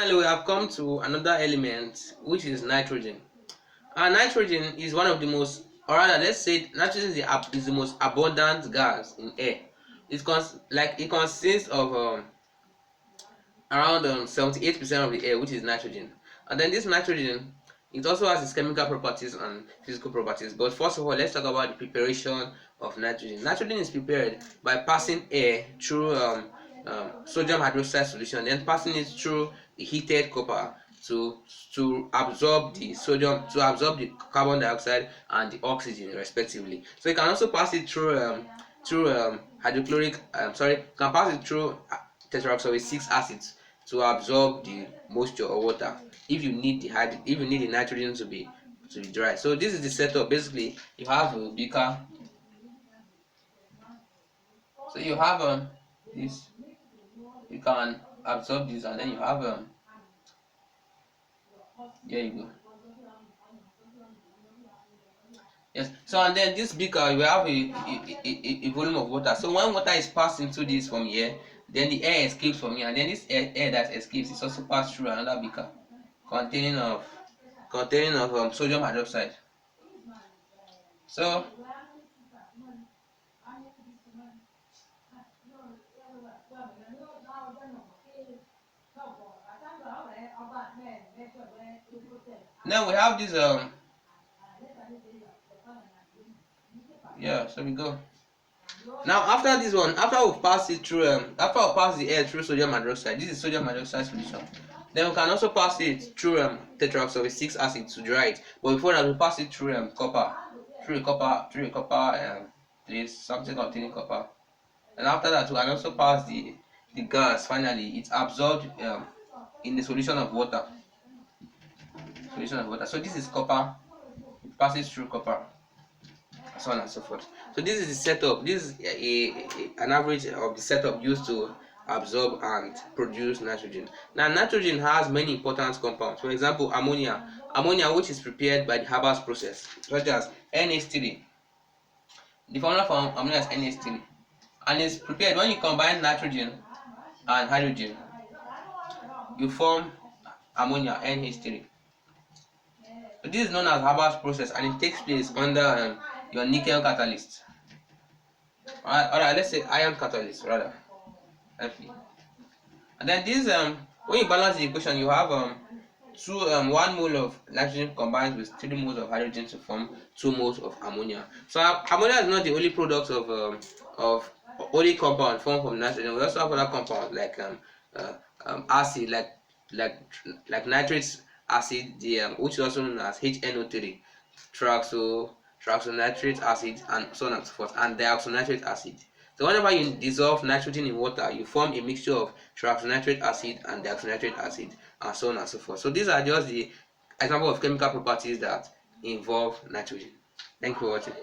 finally, we have come to another element, which is nitrogen. And nitrogen is one of the most, or rather, let's say nitrogen is the most abundant gas in air. It consists of around 78% of the air, which is nitrogen. And then this nitrogen, it also has its chemical properties and physical properties. But first of all, let's talk about the preparation of nitrogen. Nitrogen is prepared by passing air through sodium hydroxide solution, then passing it through the heated copper to absorb the sodium, to absorb the carbon dioxide and the oxygen respectively. So you can also pass it through hydrochloric can pass it through tetroxide 6 acids to absorb the moisture or water if you need the nitrogen to be dry. So this is the setup. Basically, you have a beaker. So you have this. You can absorb this, and then you have there you go. Yes. So and then this beaker, you have a volume of water. So when water is passed into this from here, then the air escapes from here, and then this air that escapes is also passed through another beaker containing of sodium hydroxide. So now we have this so we go. Now after this one, after we pass it through after we pass the air through sodium hydroxide, this is sodium hydroxide solution. Then we can also pass it through tetroxide 6 acid to dry it. But before that, we pass it through copper, through a copper place, something containing copper. And after that, we can also pass the gas. Finally, it's absorbed in the solution of water. So this is copper. It passes through copper, so on and so forth. So this is the setup. This is an average of the setup used to absorb and produce nitrogen. Now nitrogen has many important compounds. For example, ammonia, which is prepared by the Haber's process, such as NH3. The formula for ammonia is NH3, and it's prepared when you combine nitrogen and hydrogen, you form ammonia, NH3. So this is known as Haber's process, and it takes place under your nickel catalyst. Alright, let's say iron catalyst rather. Fe. And then this when you balance the equation, you have 1 mole of nitrogen combines with 3 moles of hydrogen to form 2 moles of ammonia. So ammonia is not the only product of only compound formed from nitrogen. We also have other compounds like acid, like nitrate acid, which is also known as HNO3, trioxonitric acid, and so on and so forth, and deoxynitric acid. So whenever you dissolve nitrogen in water, you form a mixture of trioxynitric acid and deoxynitric acid, and so on and so forth. So these are just the example of chemical properties that involve nitrogen. Thank you for watching.